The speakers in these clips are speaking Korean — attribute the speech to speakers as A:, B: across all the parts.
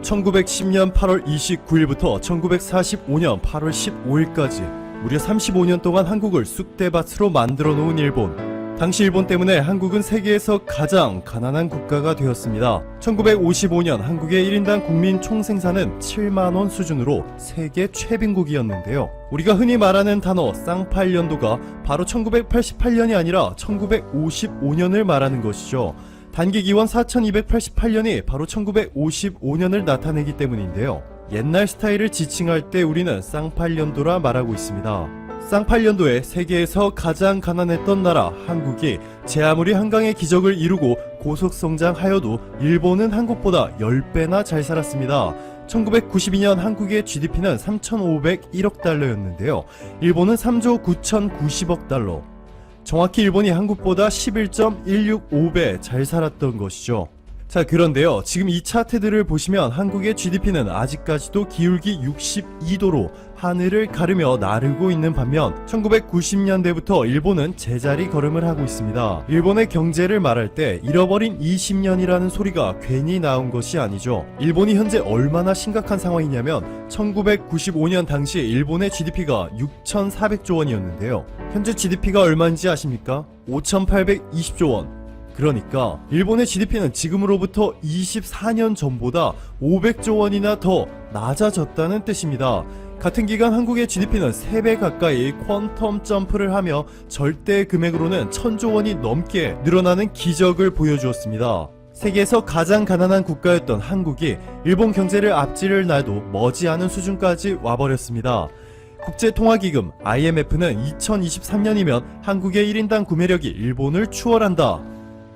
A: 1910년 8월 29일부터 1945년 8월 15일까지 무려 35년 동안 한국을 쑥대밭으로 만들어 놓은 일본. 당시 일본 때문에 한국은 세계에서 가장 가난한 국가가 되었습니다. 1955년 한국의 1인당 국민 총생산은 7만원 수준으로 세계 최빈국이었는데요. 우리가 흔히 말하는 단어 쌍팔년도가 바로 1988년이 아니라 1955년을 말하는 것이죠. 단기 기원 4288년이 바로 1955년을 나타내기 때문인데요. 옛날 스타일을 지칭할 때 우리는 쌍팔년도라 말하고 있습니다. 쌍팔년도에 세계에서 가장 가난했던 나라 한국이 제 아무리 한강의 기적을 이루고 고속성장하여도 일본은 한국보다 10배나 잘 살았습니다. 1992년 한국의 GDP는 3,501억 달러였는데요. 일본은 3조 9,090억 달러. 정확히 일본이 한국보다 11.165배 잘 살았던 것이죠. 자, 그런데요, 지금 이 차트들을 보시면 한국의 GDP는 아직까지도 기울기 62도로 하늘을 가르며 나르고 있는 반면 1990년대부터 일본은 제자리 걸음을 하고 있습니다. 일본의 경제를 말할 때 잃어버린 20년이라는 소리가 괜히 나온 것이 아니죠. 일본이 현재 얼마나 심각한 상황이냐면 1995년 당시 일본의 GDP가 6,400조 원이었는데요. 현재 GDP가 얼마인지 아십니까? 5,820조 원. 그러니까 일본의 GDP는 지금으로부터 24년 전보다 500조 원이나 더 낮아졌다는 뜻입니다. 같은 기간 한국의 GDP는 3배 가까이 퀀텀 점프를 하며 절대 금액으로는 1000조 원이 넘게 늘어나는 기적을 보여주었습니다. 세계에서 가장 가난한 국가였던 한국이 일본 경제를 앞지를 놔도 머지않은 수준까지 와버렸습니다. 국제통화기금 IMF는 2023년이면 한국의 1인당 구매력이 일본을 추월한다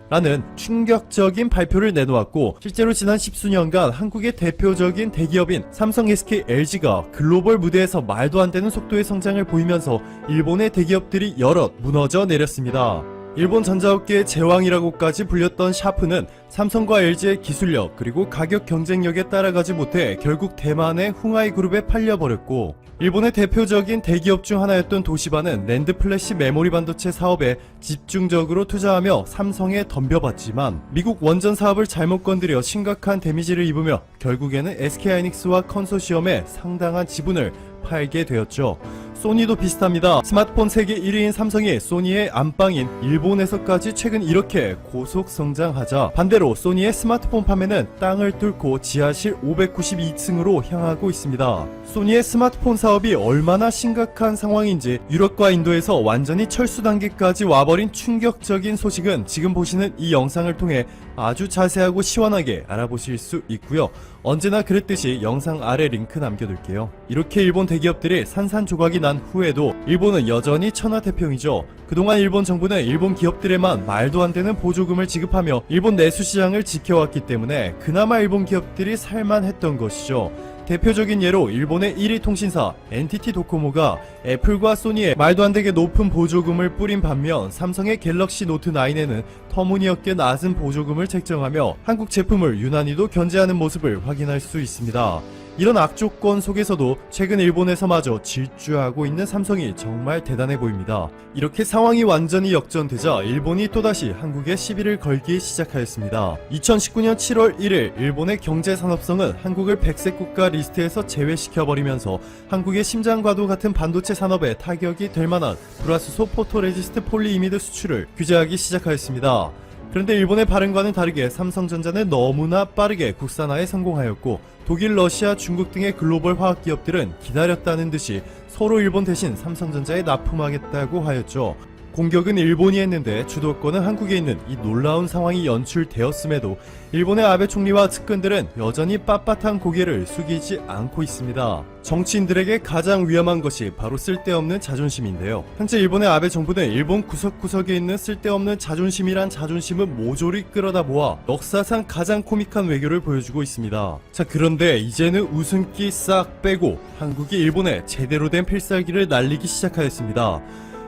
A: 라는 충격적인 발표를 내놓았고, 실제로 지난 10수년간 한국의 대표적인 대기업인 삼성, SK, LG가 글로벌 무대에서 말도 안 되는 속도의 성장을 보이면서 일본의 대기업들이 여럿 무너져 내렸습니다. 일본 전자업계의 제왕이라고까지 불렸던 샤프는 삼성과 LG의 기술력 그리고 가격 경쟁력에 따라가지 못해 결국 대만의 흥하이 그룹에 팔려버렸고, 일본의 대표적인 대기업 중 하나였던 도시바는 랜드 플래시 메모리 반도체 사업에 집중적으로 투자하며 삼성에 덤벼봤지만 미국 원전 사업을 잘못 건드려 심각한 데미지를 입으며 결국에는 SK하이닉스와 컨소시엄에 상당한 지분을 팔게 되었죠. 소니도 비슷합니다. 스마트폰 세계 1위인 삼성이 소니의 안방인 일본에서까지 최근 이렇게 고속 성장하자, 반대로 소니의 스마트폰 판매는 땅을 뚫고 지하실 592층으로 향하고 있습니다. 소니의 스마트폰 사업이 얼마나 심각한 상황인지 유럽과 인도에서 완전히 철수 단계까지 와버린 충격적인 소식은 지금 보시는 이 영상을 통해 아주 자세하고 시원하게 알아보실 수 있고요. 언제나 그랬듯이 영상 아래 링크 남겨둘게요. 이렇게 일본 대기업들이 산산조각이 난 후에도 일본은 여전히 천하태평이죠. 그동안 일본 정부는 일본 기업들에만 말도 안 되는 보조금을 지급하며 일본 내수 시장을 지켜왔기 때문에 그나마 일본 기업들이 살만했던 것이죠. 대표적인 예로 일본의 1위 통신사 NTT 도코모가 애플과 소니에 말도 안 되게 높은 보조금을 뿌린 반면 삼성의 갤럭시 노트 9에는 터무니없게 낮은 보조금을 책정하며 한국 제품을 유난히도 견제하는 모습을 확인할 수 있습니다. 이런 악조건 속에서도 최근 일본에서마저 질주하고 있는 삼성이 정말 대단해 보입니다. 이렇게 상황이 완전히 역전되자 일본이 또다시 한국에 시비를 걸기 시작하였습니다. 2019년 7월 1일 일본의 경제산업성은 한국을 백색 국가 리스트에서 제외시켜버리면서 한국의 심장과도 같은 반도체 산업에 타격이 될 만한 불화수소 포토레지스트 폴리이미드 수출을 규제하기 시작하였습니다. 그런데 일본의 발언과는 다르게 삼성전자는 너무나 빠르게 국산화에 성공하였고, 독일, 러시아, 중국 등의 글로벌 화학기업들은 기다렸다는 듯이 서로 일본 대신 삼성전자에 납품하겠다고 하였죠. 공격은 일본이 했는데 주도권은 한국에 있는 이 놀라운 상황이 연출되었음에도 일본의 아베 총리와 측근들은 여전히 빳빳한 고개를 숙이지 않고 있습니다. 정치인들에게 가장 위험한 것이 바로 쓸데없는 자존심인데요. 현재 일본의 아베 정부는 일본 구석구석에 있는 쓸데없는 자존심이란 자존심을 모조리 끌어다 모아 역사상 가장 코믹한 외교를 보여주고 있습니다. 자, 그런데 이제는 웃음기 싹 빼고 한국이 일본에 제대로 된 필살기를 날리기 시작하였습니다.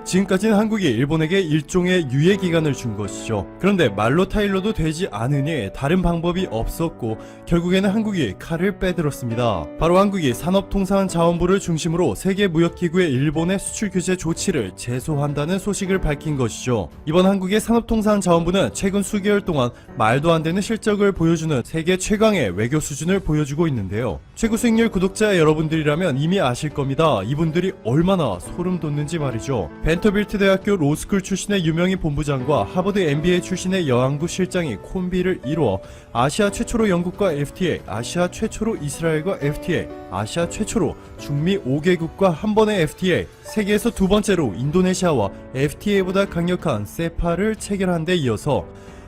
A: 지금까지는 한국이 일본에게 일종의 유예 기간을 준 것이죠. 그런데 말로 타일러도 되지 않으니 다른 방법이 없었고 결국에는 한국이 칼을 빼들었습니다. 바로 한국이 산업통상자원부를 중심으로 세계무역기구의 일본의 수출 규제 조치를 제소한다는 소식을 밝힌 것이죠. 이번 한국의 산업통상자원부는 최근 수개월 동안 말도 안 되는 실적을 보여주는 세계 최강의 외교 수준을 보여주고 있는데요. 최고 수익률 구독자 여러분들이라면 이미 아실 겁니다. 이분들이 얼마나 소름 돋는지 말이죠. 벤터빌트 대학교 로스쿨 출신의 유명인 본부장과 하버드 MBA 출신의 여왕부 실장이 콤비를 이루어 아시아 최초로 영국과 FTA, 아시아 최초로 이스라엘과 FTA, 아시아 최초로 중미 5개국과 한 번의 FTA, 세계에서 두 번째로 인도네시아와 FTA보다 강력한 세파를 체결한 데 이어서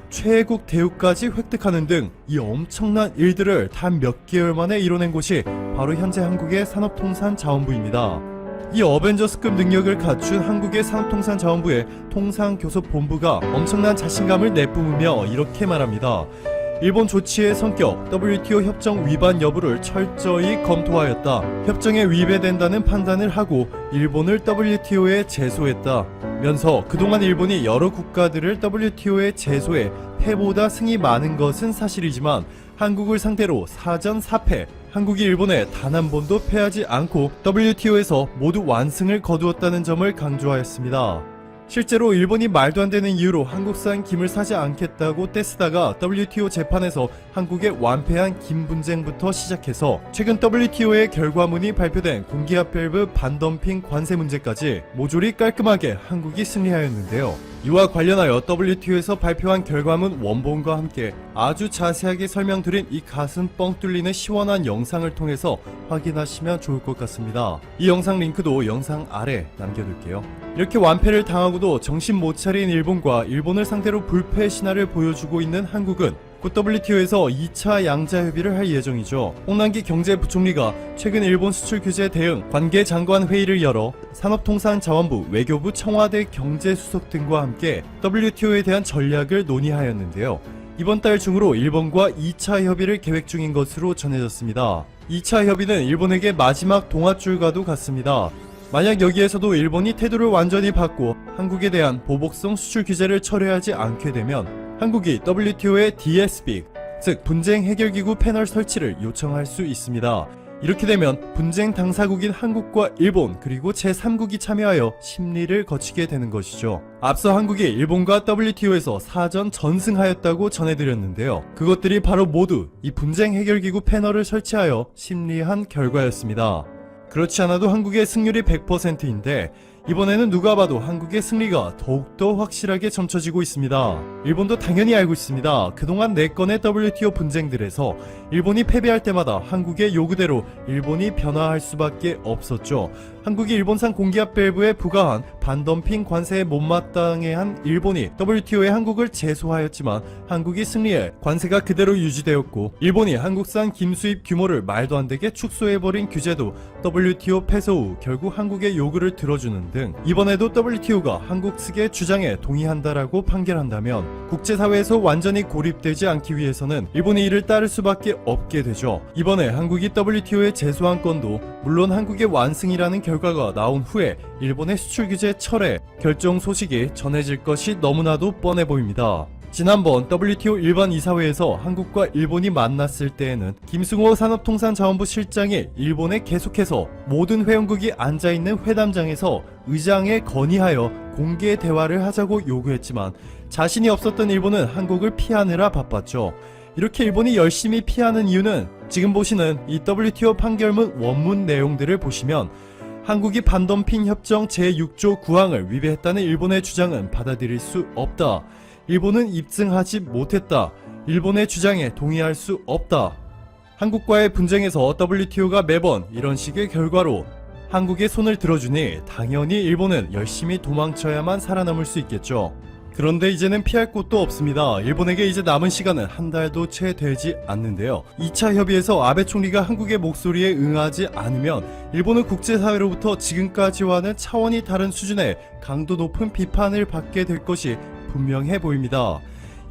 A: 최애국 대우까지 획득하는 등 이 엄청난 일들을 단 몇 개월 만에 이뤄낸 곳이 바로 현재 한국의 산업통상자원부입니다. 이 어벤져스급 능력을 갖춘 한국의 산업통상자원부의 통상교섭본부가 엄청난 자신감을 내뿜으며 이렇게 말합니다. 일본 조치의 성격, WTO 협정 위반 여부를 철저히 검토하였다. 협정에 위배된다는 판단을 하고 일본을 WTO에 제소했다. 면서 그동안 일본이 여러 국가들을 WTO에 제소해 패보다 승이 많은 것은 사실이지만 한국을 상대로 사전 4패, 한국이 일본에 단 한 번도 패하지 않고 WTO에서 모두 완승을 거두었다는 점을 강조하였습니다. 실제로 일본이 말도 안 되는 이유로 한국산 김을 사지 않겠다고 떼쓰다가 WTO 재판에서 한국의 완패한 김 분쟁부터 시작해서 최근 WTO의 결과문이 발표된 공기압 밸브 반덤핑 관세 문제까지 모조리 깔끔하게 한국이 승리하였는데요. 이와 관련하여 WTO에서 발표한 결과문 원본과 함께 아주 자세하게 설명드린 이 가슴 뻥 뚫리는 시원한 영상을 통해서 확인하시면 좋을 것 같습니다. 이 영상 링크도 영상 아래 남겨둘게요. 이렇게 완패를 당하고도 정신 못 차린 일본과 일본을 상대로 불패 신화를 보여주고 있는 한국은 곧 WTO에서 2차 양자 협의를 할 예정이죠. 홍남기 경제부총리가 최근 일본 수출 규제 대응 관계장관 회의를 열어 산업통상자원부, 외교부, 청와대 경제수석 등과 함께 WTO에 대한 전략을 논의하였는데요. 이번 달 중으로 일본과 2차 협의를 계획 중인 것으로 전해졌습니다. 2차 협의는 일본에게 마지막 동아줄과도 같습니다. 만약 여기에서도 일본이 태도를 완전히 바꾸어 한국에 대한 보복성 수출 규제를 철회하지 않게 되면 한국이 WTO의 DSB, 즉 분쟁 해결기구 패널 설치를 요청할 수 있습니다. 이렇게 되면 분쟁 당사국인 한국과 일본 그리고 제3국이 참여하여 심리를 거치게 되는 것이죠. 앞서 한국이 일본과 WTO에서 사전 전승하였다고 전해드렸는데요. 그것들이 바로 모두 이 분쟁 해결기구 패널을 설치하여 심리한 결과였습니다. 그렇지 않아도 한국의 승률이 100%인데 이번에는 누가 봐도 한국의 승리가 더욱더 확실하게 점쳐지고 있습니다. 일본도 당연히 알고 있습니다. 그동안 4건의 WTO 분쟁들에서 일본이 패배할 때마다 한국의 요구대로 일본이 변화할 수밖에 없었죠. 한국이 일본산 공기압 밸브에 부과한 반덤핑 관세에 못마땅해 한 일본이 WTO에 한국을 제소하였지만 한국이 승리해 관세가 그대로 유지되었고 일본이 한국산 김 수입 규모를 말도 안 되게 축소해버린 규제도 WTO 패소 후 결국 한국의 요구를 들어주는 등 이번에도 WTO가 한국 측의 주장에 동의한다라고 판결한다면 국제사회에서 완전히 고립되지 않기 위해서는 일본이 이를 따를 수밖에 없게 되죠. 이번에 한국이 WTO에 제소한 건도 물론 한국의 완승이라는 결과가 나온 후에 일본의 수출 규제 철회 결정 소식이 전해질 것이 너무나도 뻔해 보입니다. 지난번 WTO 일반 이사회에서 한국과 일본이 만났을 때에는 김승호 산업통상자원부 실장이 일본에 계속해서 모든 회원국이 앉아있는 회담장에서 의장에 건의하여 공개 대화를 하자고 요구했지만 자신이 없었던 일본은 한국을 피하느라 바빴죠. 이렇게 일본이 열심히 피하는 이유는 지금 보시는 이 WTO 판결문 원문 내용들을 보시면 한국이 반덤핑 협정 제6조 9항을 위배했다는 일본의 주장은 받아들일 수 없다. 일본은 입증하지 못했다. 일본의 주장에 동의할 수 없다. 한국과의 분쟁에서 WTO가 매번 이런 식의 결과로 한국의 손을 들어주니 당연히 일본은 열심히 도망쳐야만 살아남을 수 있겠죠. 그런데 이제는 피할 곳도 없습니다. 일본에게 이제 남은 시간은 한 달도 채 되지 않는데요. 2차 협의에서 아베 총리가 한국의 목소리에 응하지 않으면 일본은 국제사회로부터 지금까지와는 차원이 다른 수준의 강도 높은 비판을 받게 될 것이 분명해 보입니다.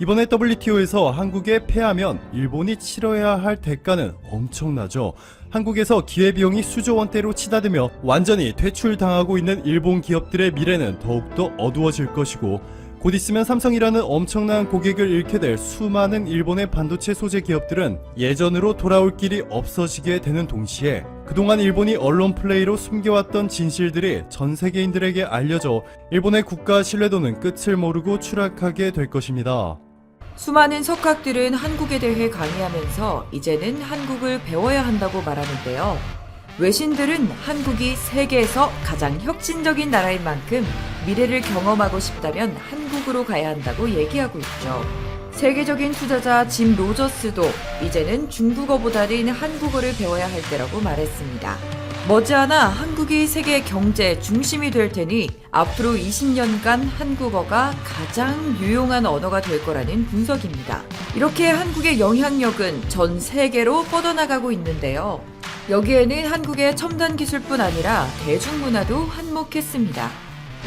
A: 이번에 WTO에서 한국에 패하면 일본이 치러야 할 대가는 엄청나죠. 한국에서 기회비용이 수조 원대로 치닫으며 완전히 퇴출당하고 있는 일본 기업들의 미래는 더욱더 어두워질 것이고, 곧 있으면 삼성이라는 엄청난 고객을 잃게 될 수많은 일본의 반도체 소재 기업들은 예전으로 돌아올 길이 없어지게 되는 동시에, 그동안 일본이 언론 플레이로 숨겨왔던 진실들이 전 세계인들에게 알려져 일본의 국가 신뢰도는 끝을 모르고 추락하게 될 것입니다.
B: 수많은 석학들은 한국에 대해 강의하면서 이제는 한국을 배워야 한다고 말하는데요. 외신들은 한국이 세계에서 가장 혁신적인 나라인 만큼 미래를 경험하고 싶다면 한국으로 가야 한다고 얘기하고 있죠. 세계적인 투자자 짐 로저스도 이제는 중국어보다는 한국어를 배워야 할 때라고 말했습니다. 머지않아 한국이 세계 경제 중심이 될 테니 앞으로 20년간 한국어가 가장 유용한 언어가 될 거라는 분석입니다. 이렇게 한국의 영향력은 전 세계로 뻗어나가고 있는데요. 여기에는 한국의 첨단 기술뿐 아니라 대중문화도 한몫했습니다.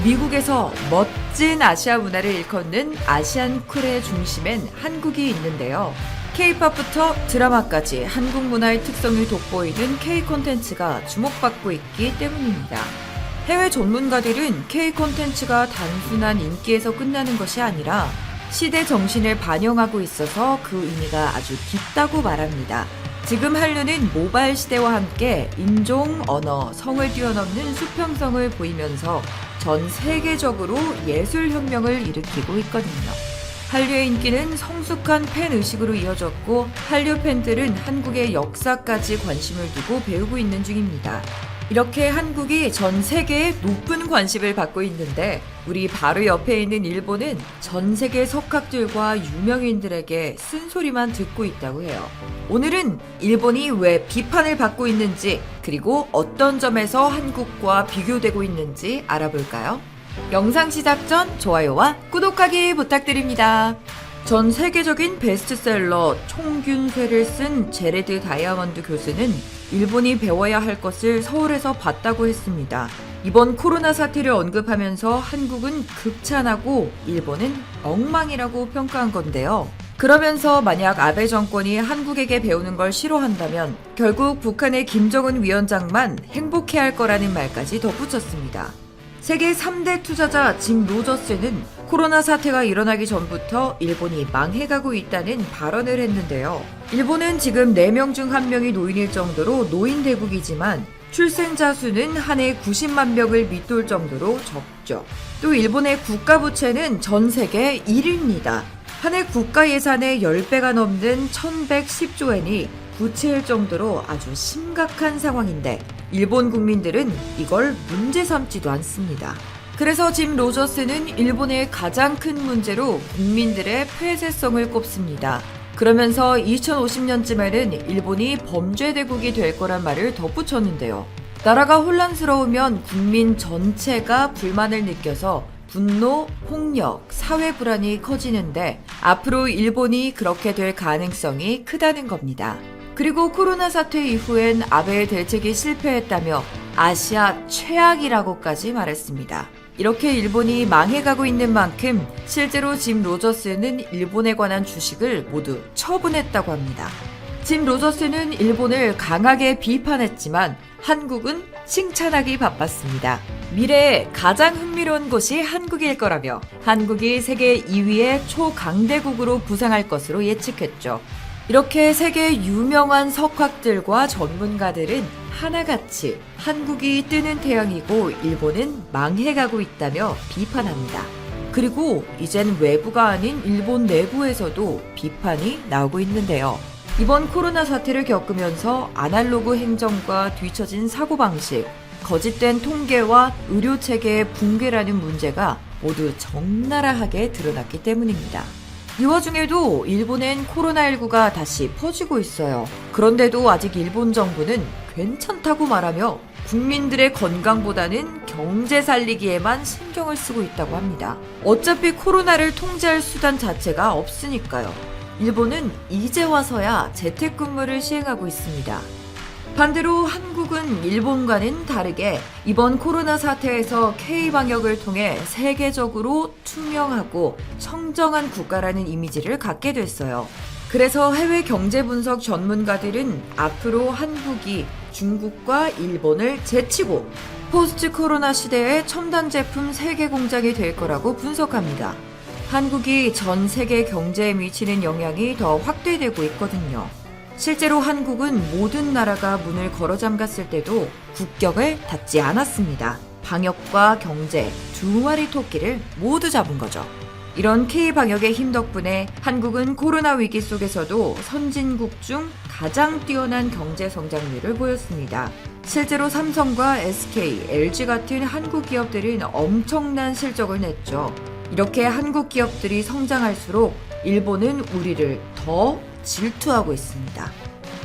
B: 미국에서 멋진 아시아 문화를 일컫는 아시안 쿨의 중심엔 한국이 있는데요. K-팝부터 드라마까지 한국 문화의 특성을 돋보이는 K 콘텐츠가 주목받고 있기 때문입니다. 해외 전문가들은 K 콘텐츠가 단순한 인기에서 끝나는 것이 아니라 시대 정신을 반영하고 있어서 그 의미가 아주 깊다고 말합니다. 지금 한류는 모바일 시대와 함께 인종, 언어, 성을 뛰어넘는 수평성을 보이면서 전 세계적으로 예술혁명을 일으키고 있거든요. 한류의 인기는 성숙한 팬의식으로 이어졌고, 한류 팬들은 한국의 역사까지 관심을 두고 배우고 있는 중입니다. 이렇게 한국이 전 세계에 높은 관심을 받고 있는데, 우리 바로 옆에 있는 일본은 전 세계 석학들과 유명인들에게 쓴소리만 듣고 있다고 해요. 오늘은 일본이 왜 비판을 받고 있는지, 그리고 어떤 점에서 한국과 비교되고 있는지 알아볼까요? 영상 시작 전 좋아요와 구독하기 부탁드립니다. 전 세계적인 베스트셀러 총균쇠를 쓴 제레드 다이아몬드 교수는 일본이 배워야 할 것을 서울에서 봤다고 했습니다. 이번 코로나 사태를 언급하면서 한국은 극찬하고 일본은 엉망이라고 평가한 건데요. 그러면서 만약 아베 정권이 한국에게 배우는 걸 싫어한다면 결국 북한의 김정은 위원장만 행복해할 거라는 말까지 덧붙였습니다. 세계 3대 투자자 짐 로저스는 코로나 사태가 일어나기 전부터 일본이 망해가고 있다는 발언을 했는데요. 일본은 지금 4명 중 1명이 노인일 정도로 노인 대국이지만 출생자 수는 한 해 90만 명을 밑돌 정도로 적죠. 또 일본의 국가 부채는 전 세계 1위입니다. 한 해 국가 예산의 10배가 넘는 1110조 엔이 부채일 정도로 아주 심각한 상황인데 일본 국민들은 이걸 문제 삼지도 않습니다. 그래서 짐 로저스는 일본의 가장 큰 문제로 국민들의 폐쇄성을 꼽습니다. 그러면서 2050년쯤에는 일본이 범죄 대국이 될 거란 말을 덧붙였는데요. 나라가 혼란스러우면 국민 전체가 불만을 느껴서 분노, 폭력, 사회 불안이 커지는데 앞으로 일본이 그렇게 될 가능성이 크다는 겁니다. 그리고 코로나 사태 이후엔 아베의 대책이 실패했다며 아시아 최악이라고까지 말했습니다. 이렇게 일본이 망해가고 있는 만큼 실제로 짐 로저스는 일본에 관한 주식을 모두 처분했다고 합니다. 짐 로저스는 일본을 강하게 비판했지만 한국은 칭찬하기 바빴습니다. 미래에 가장 흥미로운 곳이 한국일 거라며 한국이 세계 2위의 초강대국으로 부상할 것으로 예측했죠. 이렇게 세계 유명한 석학들과 전문가들은 하나같이 한국이 뜨는 태양이고 일본은 망해가고 있다며 비판합니다. 그리고 이젠 외부가 아닌 일본 내부에서도 비판이 나오고 있는데요. 이번 코로나 사태를 겪으면서 아날로그 행정과 뒤처진 사고방식, 거짓된 통계와 의료체계의 붕괴라는 문제가 모두 적나라하게 드러났기 때문입니다. 이 와중에도 일본엔 코로나19가 다시 퍼지고 있어요. 그런데도 아직 일본 정부는 괜찮다고 말하며 국민들의 건강보다는 경제 살리기에만 신경을 쓰고 있다고 합니다. 어차피 코로나를 통제할 수단 자체가 없으니까요. 일본은 이제 와서야 재택근무를 시행하고 있습니다. 반대로 한국은 일본과는 다르게 이번 코로나 사태에서 K-방역을 통해 세계적으로 투명하고 청정한 국가라는 이미지를 갖게 됐어요. 그래서 해외 경제 분석 전문가들은 앞으로 한국이 중국과 일본을 제치고 포스트 코로나 시대의 첨단 제품 세계 공장이 될 거라고 분석합니다. 한국이 전 세계 경제에 미치는 영향이 더 확대되고 있거든요. 실제로 한국은 모든 나라가 문을 걸어 잠갔을 때도 국경을 닫지 않았습니다. 방역과 경제 두 마리 토끼를 모두 잡은 거죠. 이런 K-방역의 힘 덕분에 한국은 코로나 위기 속에서도 선진국 중 가장 뛰어난 경제 성장률을 보였습니다. 실제로 삼성과 SK, LG 같은 한국 기업들은 엄청난 실적을 냈죠. 이렇게 한국 기업들이 성장할수록 일본은 우리를 더 질투하고 있습니다.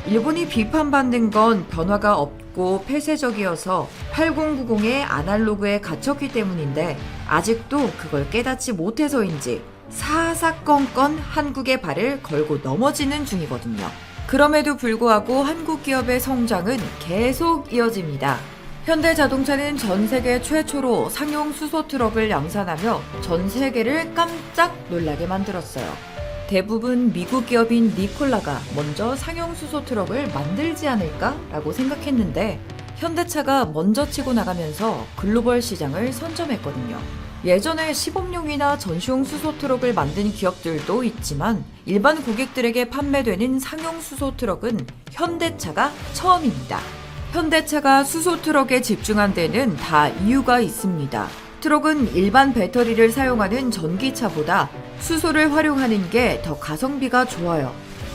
B: 일본이 비판받는 건 변화가 없고 폐쇄적이어서 8090의 아날로그에 갇혔기 때문인데 아직도 그걸 깨닫지 못해서인지 사사건건 한국의 발을 걸고 넘어지는 중이거든요. 그럼에도 불구하고 한국 기업의 성장은 계속 이어집니다. 현대자동차는 전 세계 최초로 상용 수소 트럭을 양산하며 전 세계를 깜짝 놀라게 만들었어요. 대부분 미국 기업인 니콜라가 먼저 상용 수소 트럭을 만들지 않을까라고 생각했는데 현대차가 먼저 치고 나가면서 글로벌 시장을 선점했거든요. 예전에 시범용이나 전시용 수소 트럭을 만든 기업들도 있지만 일반 고객들에게 판매되는 상용 수소 트럭은 현대차가 처음입니다. 현대차가 수소 트럭에 집중한 데는 다 이유가 있습니다. 트럭은 일반 배터리를 사용하는 전기차보다 수소를 활용하는 게 더 가성비가 좋아요.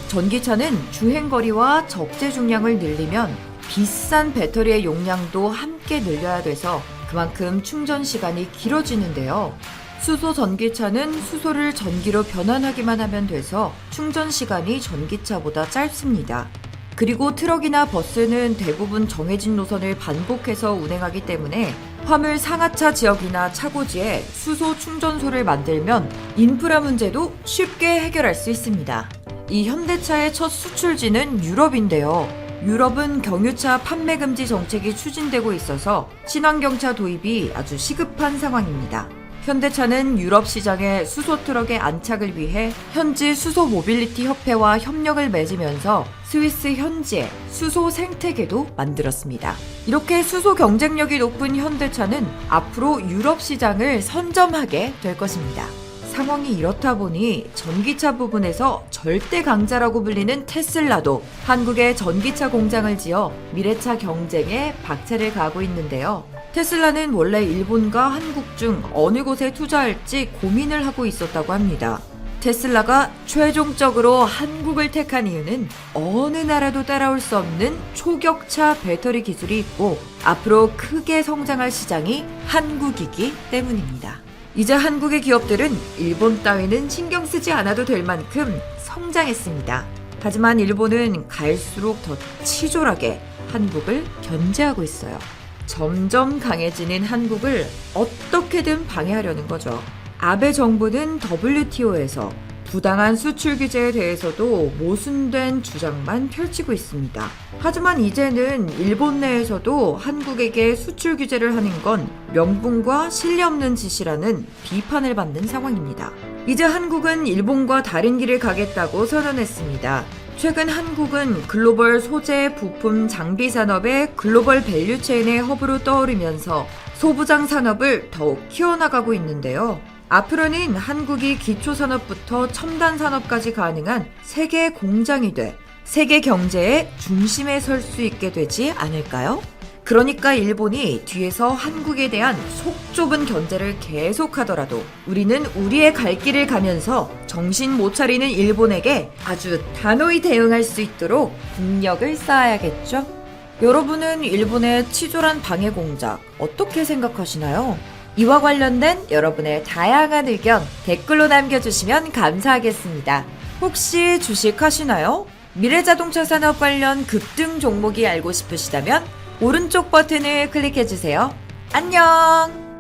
B: 전기차는 주행거리와 적재 중량을 늘리면 비싼 배터리의 용량도 함께 늘려야 돼서 그만큼 충전 시간이 길어지는데요. 수소 전기차는 수소를 전기로 변환하기만 하면 돼서 충전 시간이 전기차보다 짧습니다. 그리고 트럭이나 버스는 대부분 정해진 노선을 반복해서 운행하기 때문에 화물 상하차 지역이나 차고지에 수소 충전소를 만들면 인프라 문제도 쉽게 해결할 수 있습니다. 이 현대차의 첫 수출지는 유럽인데요. 유럽은 경유차 판매 금지 정책이 추진되고 있어서 친환경차 도입이 아주 시급한 상황입니다. 현대차는 유럽 시장의 수소 트럭의 안착을 위해 현지 수소 모빌리티 협회와 협력을 맺으면서 스위스 현지의 수소 생태계도 만들었습니다. 이렇게 수소 경쟁력이 높은 현대차는 앞으로 유럽 시장을 선점하게 될 것입니다. 상황이 이렇다 보니 전기차 부분에서 절대 강자라고 불리는 테슬라도 한국에 전기차 공장을 지어 미래차 경쟁에 박차를 가하고 있는데요. 테슬라는 원래 일본과 한국 중 어느 곳에 투자할지 고민을 하고 있었다고 합니다. 테슬라가 최종적으로 한국을 택한 이유는 어느 나라도 따라올 수 없는 초격차 배터리 기술이 있고 앞으로 크게 성장할 시장이 한국이기 때문입니다. 이제 한국의 기업들은 일본 따위는 신경 쓰지 않아도 될 만큼 성장했습니다. 하지만 일본은 갈수록 더 치졸하게 한국을 견제하고 있어요. 점점 강해지는 한국을 어떻게든 방해하려는 거죠. 아베 정부는 WTO에서 부당한 수출 규제에 대해서도 모순된 주장만 펼치고 있습니다. 하지만 이제는 일본 내에서도 한국에게 수출 규제를 하는 건 명분과 신뢰 없는 짓이라는 비판을 받는 상황입니다. 이제 한국은 일본과 다른 길을 가겠다고 선언했습니다. 최근 한국은 글로벌 소재, 부품, 장비 산업의 글로벌 밸류체인의 허브로 떠오르면서 소부장 산업을 더욱 키워나가고 있는데요. 앞으로는 한국이 기초산업부터 첨단산업까지 가능한 세계 공장이 돼 세계 경제의 중심에 설 수 있게 되지 않을까요? 그러니까 일본이 뒤에서 한국에 대한 속 좁은 견제를 계속하더라도 우리는 우리의 갈 길을 가면서 정신 못 차리는 일본에게 아주 단호히 대응할 수 있도록 국력을 쌓아야겠죠? 여러분은 일본의 치졸한 방해 공작 어떻게 생각하시나요? 이와 관련된 여러분의 다양한 의견 댓글로 남겨주시면 감사하겠습니다. 혹시 주식하시나요? 미래자동차 산업 관련 급등 종목이 알고 싶으시다면 오른쪽 버튼을 클릭해주세요. 안녕!